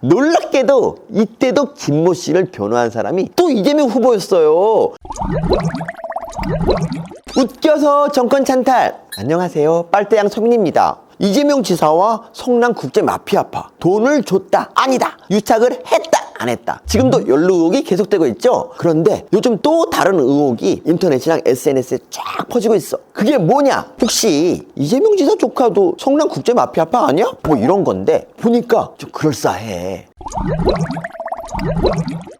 놀랍게도 이때도 김모 씨를 변호한 사람이 또 이재명 후보였어요. 웃겨서 정권 찬탈. 안녕하세요, 빨대양 서민입니다. 이재명 지사와 성남국제마피아파 돈을 줬다 아니다, 유착을 했다 안 했다, 지금도 연루 의혹이 계속되고 있죠. 그런데 요즘 또 다른 의혹이 인터넷이랑 SNS에 쫙 퍼지고 있어. 그게 뭐냐, 혹시 이재명 지사 조카도 성남국제마피아파 아니야? 뭐 이런 건데 보니까 좀 그럴싸해.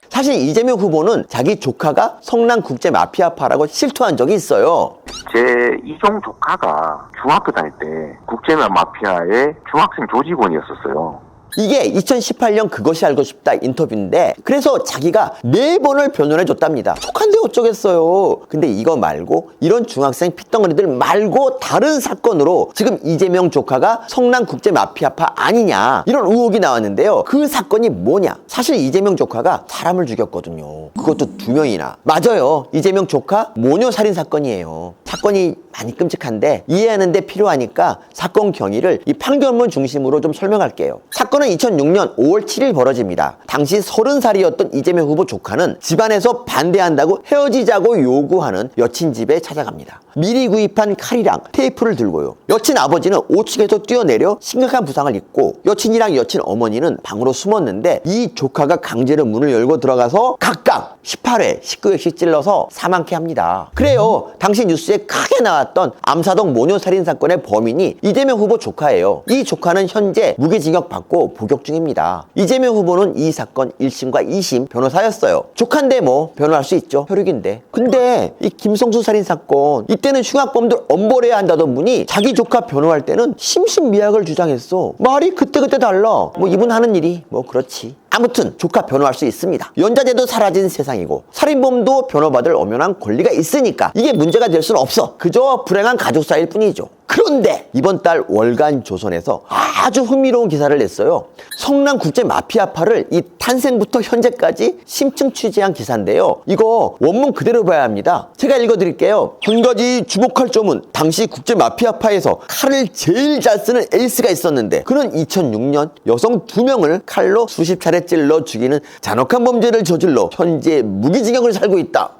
사실 이재명 후보는 자기 조카가 성남국제마피아파라고 실토한 적이 있어요. 제 이종 조카가 중학교 다닐 때 국제마피아의 중학생 조직원이었었어요. 이게 2018년 그것이 알고 싶다 인터뷰인데, 그래서 자기가 4번을 변호해줬답니다. 조카인데 어쩌겠어요. 근데 이거 말고, 이런 중학생 핏덩어리들 말고 다른 사건으로 지금 이재명 조카가 성남국제마피아파 아니냐, 이런 의혹이 나왔는데요. 그 사건이 뭐냐, 사실 이재명 조카가 사람을 죽였거든요. 그것도 2명이나. 맞아요, 이재명 조카 모녀 살인 사건이에요. 사건이 많이 끔찍한데 이해하는 데 필요하니까 사건 경위를 이 판결문 중심으로 좀 설명할게요. 사건은 2006년 5월 7일 벌어집니다. 당시 30살이었던 이재명 후보 조카는 집안에서 반대한다고 헤어지자고 요구하는 여친 집에 찾아갑니다. 미리 구입한 칼이랑 테이프를 들고요. 여친 아버지는 5층에서 뛰어내려 심각한 부상을 입고, 여친이랑 여친 어머니는 방으로 숨었는데 이 조카가 강제로 문을 열고 들어가서 각각 18회 19회씩 찔러서 사망케 합니다. 그래요, 당시 뉴스에 크게 나왔던 암사동 모녀살인 사건의 범인이 이재명 후보 조카예요. 이 조카는 현재 무기징역 받고 복역 중입니다. 이재명 후보는 이 사건 1심과 2심 변호사였어요. 조카인데 뭐 변호할 수 있죠, 혈육인데. 근데 이 김성수 살인 사건, 이때는 흉악범들 엄벌해야 한다던 분이 자기 조카 변호할 때는 심신미약을 주장했어. 말이 그때그때 달라. 뭐 이분 하는 일이 뭐 그렇지. 아무튼 조카 변호할 수 있습니다. 연좌제도 사라진 세상이고 살인범도 변호받을 엄연한 권리가 있으니까 이게 문제가 될 수는 없어. 그저 불행한 가족 사이일 뿐이죠. 그런데 이번 달 월간 조선에서 아주 흥미로운 기사를 냈어요. 성남국제마피아파를 이 탄생부터 현재까지 심층 취재한 기사인데요. 이거 원문 그대로 봐야 합니다. 제가 읽어드릴게요. 한 가지 주목할 점은 당시 국제마피아파에서 칼을 제일 잘 쓰는 에이스가 있었는데, 그는 2006년 여성 2명을 칼로 수십 차례 찔러 죽이는 잔혹한 범죄를 저질러 현재 무기징역을 살고 있다.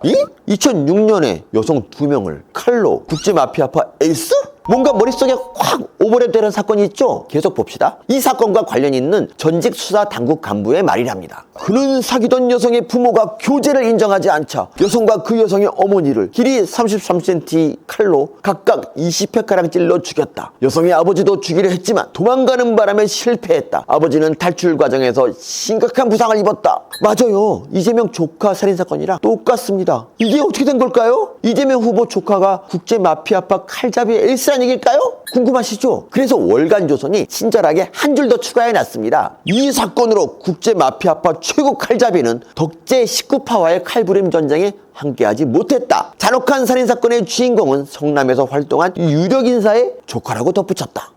2006년에 여성 2명을 칼로, 국제마피아파 에이스? 뭔가 머릿속에 확 오버랩되는 사건이 있죠? 계속 봅시다. 이 사건과 관련 있는 전직 수사 당국 간부의 말이랍니다. 그는 사귀던 여성의 부모가 교제를 인정하지 않자 여성과 그 여성의 어머니를 길이 33cm 칼로 각각 20회가량 찔러 죽였다. 여성의 아버지도 죽이려 했지만 도망가는 바람에 실패했다. 아버지는 탈출 과정에서 심각한 부상을 입었다. 맞아요, 이재명 조카 살인사건이랑 똑같습니다. 이게 어떻게 된 걸까요? 이재명 후보 조카가 국제마피아파 칼잡이 에이스란 얘기일까요? 궁금하시죠? 그래서 월간조선이 친절하게 한 줄 더 추가해놨습니다. 이 사건으로 국제마피아파 최고 칼잡이는 덕제 19파와의 칼부림 전쟁에 함께하지 못했다. 잔혹한 살인사건의 주인공은 성남에서 활동한 유력 인사의 조카라고 덧붙였다.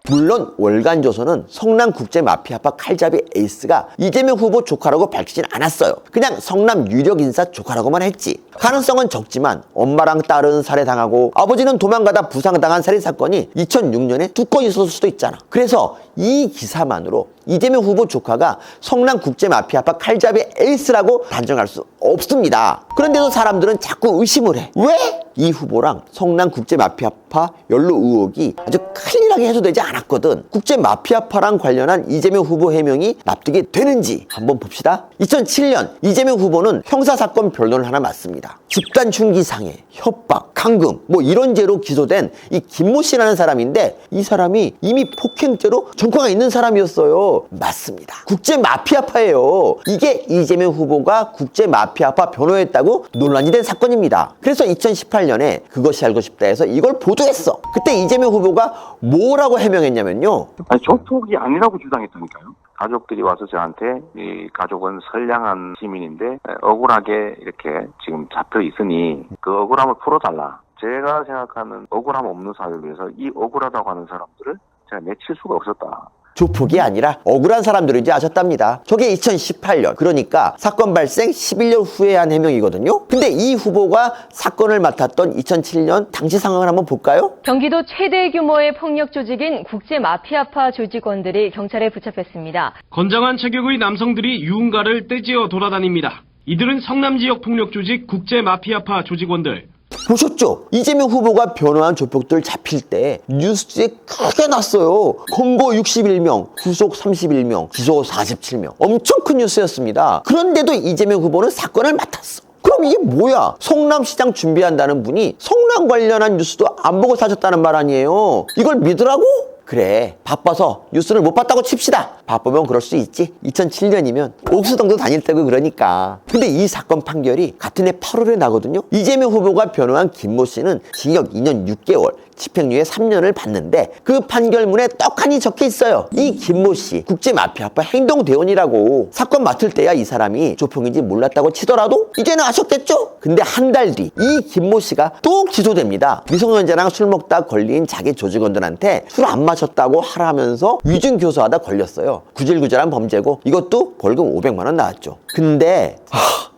물론 월간조선은 성남국제마피아파 칼잡이 에이스가 이재명 후보 조카라고 밝히진 않았어요. 그냥 성남 유력 인사 조카라고만 했지. 가능성은 적지만 엄마랑 딸은 살해당하고 아버지는 도망가다 부상당한 살인사건이 2006년에 2건 있었을 수도 있잖아. 그래서 이 기사만으로 이재명 후보 조카가 성남국제마피아파 칼잡이 에이스라고 단정할 수 없습니다. 그런데도 사람들은 자꾸 의심을 해. 왜? 이 후보랑 성남국제마피아파 연루 의혹이 아주 클린하게 해소되지 않았거든. 국제마피아파랑 관련한 이재명 후보 해명이 납득이 되는지 한번 봅시다. 2007년 이재명 후보는 형사사건 변론을 하나 맡습니다. 집단 흉기상해, 협박, 감금 뭐 이런 죄로 기소된 이 김모 씨라는 사람인데, 이 사람이 이미 폭행죄로 전과가 있는 사람이었어요. 맞습니다, 국제마피아파예요. 이게 이재명 후보가 국제마피아파 변호했다고 논란이 된 사건입니다. 그래서 2018년에 그것이 알고 싶다에서 이걸 보도했어. 그때 이재명 후보가 뭐라고 해명했냐면요. 아니, 조폭이 아니라고 주장했다니까요. 가족들이 와서 저한테 이 가족은 선량한 시민인데 억울하게 이렇게 지금 잡혀 있으니 그 억울함을 풀어달라. 제가 생각하는 억울함 없는 사회를 위해서 이 억울하다고 하는 사람들을 제가 내칠 수가 없었다. 조폭이 아니라 억울한 사람들인지 아셨답니다. 저게 2018년, 그러니까 사건 발생 11년 후에 한 해명이거든요. 근데 이 후보가 사건을 맡았던 2007년 당시 상황을 한번 볼까요? 경기도 최대 규모의 폭력 조직인 국제 마피아파 조직원들이 경찰에 붙잡혔습니다. 건장한 체격의 남성들이 유흥가를 떼지어 돌아다닙니다. 이들은 성남 지역 폭력 조직 국제 마피아파 조직원들. 보셨죠? 이재명 후보가 변호한 조폭들 잡힐 때 뉴스에 크게 났어요. 검거 61명, 구속 31명, 기소 47명. 엄청 큰 뉴스였습니다. 그런데도 이재명 후보는 사건을 맡았어. 그럼 이게 뭐야? 성남시장 준비한다는 분이 성남 관련한 뉴스도 안 보고 사셨다는 말 아니에요? 이걸 믿으라고? 그래, 바빠서 뉴스를 못 봤다고 칩시다. 바쁘면 그럴 수 있지. 2007년이면 옥수동도 다닐 때고 그러니까. 근데 이 사건 판결이 같은 해 8월에 나거든요. 이재명 후보가 변호한 김모 씨는 징역 2년 6개월, 집행유예 3년을 받는데 그 판결문에 떡하니 적혀 있어요. 이 김모 씨 국제 마피아파 행동대원이라고. 사건 맡을 때야 이 사람이 조폭인지 몰랐다고 치더라도 이제는 아셨겠죠? 근데 한 달 뒤 이 김모 씨가 또 기소됩니다. 미성년자랑 술 먹다 걸린 자기 조직원들한테 술 안 마셨다고 하라면서 위증 교수하다 걸렸어요. 구질구질한 범죄고 이것도 벌금 500만 원 나왔죠. 근데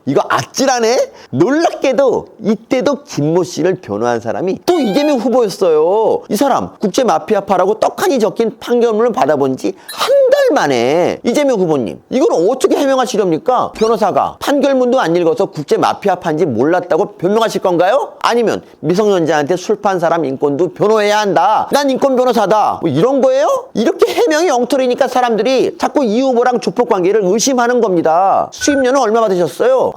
이거 아찔하네? 놀랍게도 이때도 김모 씨를 변호한 사람이 또 이재명 후보였어요. 이 사람 국제 마피아파라고 떡하니 적힌 판결문을 받아본 지 한 달 만에. 이재명 후보님, 이걸 어떻게 해명하시렵니까? 변호사가 판결문도 안 읽어서 국제 마피아파인지 몰랐다고 변명하실 건가요? 아니면 미성년자한테 술 판 사람 인권도 변호해야 한다, 난 인권 변호사다, 뭐 이런 거예요? 이렇게 해명이 엉터리니까 사람들이 자꾸 이 후보랑 조폭 관계를 의심하는 겁니다. 수임료는 얼마 받으셨어요?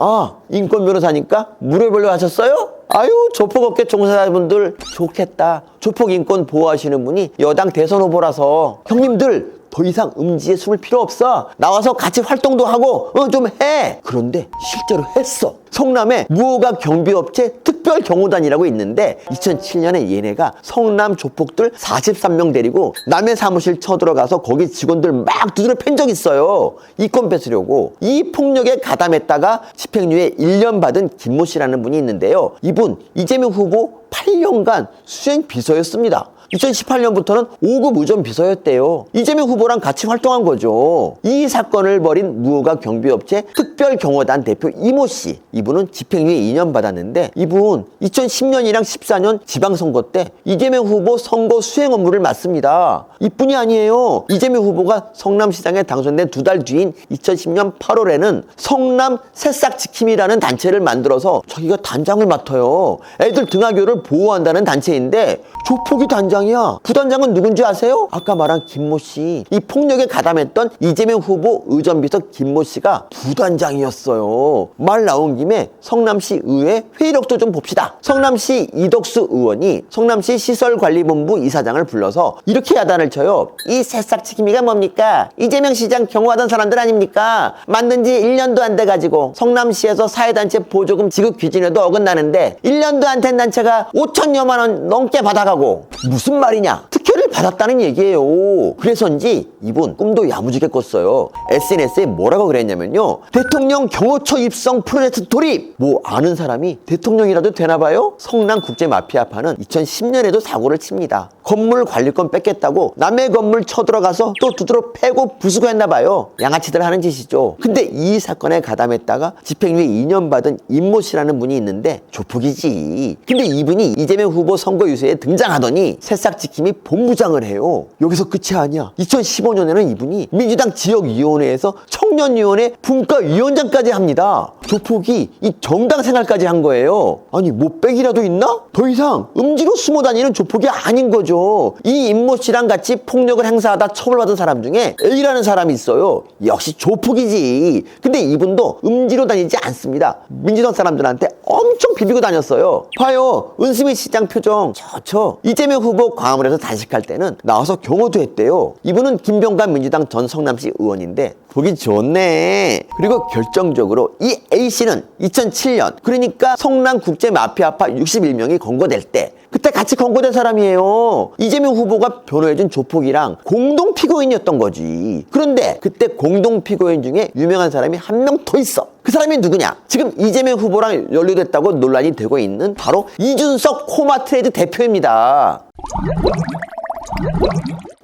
인권 변호사니까 무료별로 하셨어요? 아유, 조폭업계 종사자분들 좋겠다. 조폭 인권 보호하시는 분이 여당 대선 후보라서 형님들 더 이상 음지에 숨을 필요 없어. 나와서 같이 활동도 하고 좀 해. 그런데 실제로 했어. 성남에 무허가 경비업체 특별경호단이라고 있는데 2007년에 얘네가 성남 조폭들 43명 데리고 남의 사무실 쳐들어가서 거기 직원들 막 두드려 팬 적 있어요. 이권 뺏으려고. 이 폭력에 가담했다가 집행유예 1년 받은 김모 씨라는 분이 있는데요. 이분 이재명 후보 8년간 수행 비서였습니다. 2018년부터는 5급 의전 비서였대요. 이재명 후보랑 같이 활동한 거죠. 이 사건을 벌인 무허가 경비업체 특별경호단 대표 이모 씨, 이분은 집행유예 2년 받았는데 이분 2010년이랑 14년 지방선거 때 이재명 후보 선거 수행 업무를 맡습니다. 이뿐이 아니에요. 이재명 후보가 성남시장에 당선된 두 달 뒤인 2010년 8월에는 성남 새싹지킴이라는 단체를 만들어서 자기가 단장을 맡아요. 애들 등하교를 보호한다는 단체인데 조폭이 단장이야. 부단장은 누군지 아세요? 아까 말한 김모 씨. 이 폭력에 가담했던 이재명 후보 의전비서 김모 씨가 부단장이었어요. 말 나온 김에 성남시 의회 회의록도 좀 봅시다. 성남시 이덕수 의원이 성남시 시설관리본부 이사장을 불러서 이렇게 야단을 쳐요. 이 새싹치기미가 뭡니까? 이재명 시장 경호하던 사람들 아닙니까? 만든 지 1년도 안 돼가지고 성남시에서 사회단체 보조금 지급 기준에도 어긋나는데 1년도 안 된 단체가 5천여만 원 넘게 받아가고 무슨 말이냐? 특혜를 받았다는 얘기예요. 그래서인지 이분 꿈도 야무지게 꿨어요. SNS에 뭐라고 그랬냐면요. 대통령 경호처 입성 프로젝트 돌입! 뭐 아는 사람이 대통령이라도 되나봐요? 성남 국제 마피아파는 2010년에도 사고를 칩니다. 건물 관리권 뺏겠다고 남의 건물 쳐들어가서 또 두드러 패고 부수고 했나봐요. 양아치들 하는 짓이죠. 근데 이 사건에 가담했다가 집행유예 2년 받은 임모 씨라는 분이 있는데 조폭이지. 근데 이분이 이재명 후보 선거 유세에 등장하더니 새싹지킴이 본부장을 해요. 여기서 끝이 아니야. 2015년에는 이분이 민주당 지역위원회에서 청년위원회 분과위원장까지 합니다. 조폭이 이 정당 생활까지 한 거예요. 아니 뭐 백이라도 있나? 더 이상 음지로 숨어 다니는 조폭이 아닌 거죠. 이 임모 씨랑 같이 폭력을 행사하다 처벌받은 사람 중에 A라는 사람이 있어요. 역시 조폭이지. 근데 이분도 음지로 다니지 않습니다. 민주당 사람들한테 엄청 비비고 다녔어요. 봐요. 은수미 시장 표정 좋죠. 이재명 후보 광화문에서 단식할 때는 나와서 경호도 했대요. 이분은 김병관 민주당 전 성남시 의원인데 보기 좋네. 그리고 결정적으로 이 A씨는 2007년 그러니까 성남 국제 마피아파 61명이 검거될 때 그때 같이 검거된 사람이에요. 이재명 후보가 변호해준 조폭이랑 공동 피고인이었던 거지. 그런데 그때 공동 피고인 중에 유명한 사람이 한 명 더 있어. 그 사람이 누구냐? 지금 이재명 후보랑 연루됐다고 논란이 되고 있는 바로 이준석 코마트레이드 대표입니다.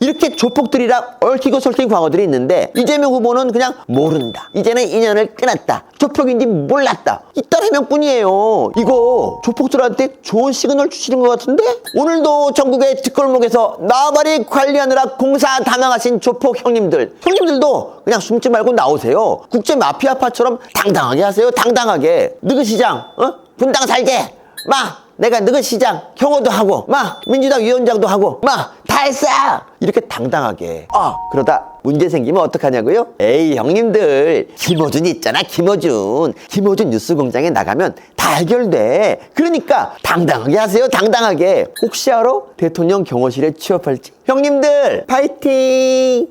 이렇게 조폭들이랑 얽히고 설킨 과거들이 있는데 이재명 후보는 그냥 모른다. 이제는 인연을 끊었다. 조폭인지 몰랐다. 이딴 해명뿐이에요. 이거 조폭들한테 좋은 시그널 주시는 것 같은데? 오늘도 전국의 뒷골목에서 나발이 관리하느라 공사 다망하신 조폭 형님들도 그냥 숨지 말고 나오세요. 국제 마피아파처럼 당당하게 하세요. 당당하게. 너희 시장 분당 살게 마 내가 너희 시장 경호도 하고 마 민주당 위원장도 하고 마 다 했어 이렇게 당당하게. 그러다 문제 생기면 어떡하냐고요? 에이 형님들, 김어준 있잖아. 김어준 뉴스공장에 나가면 다 해결돼. 그러니까 당당하게 하세요. 당당하게. 혹시 알아? 대통령 경호실에 취업할지. 형님들 파이팅.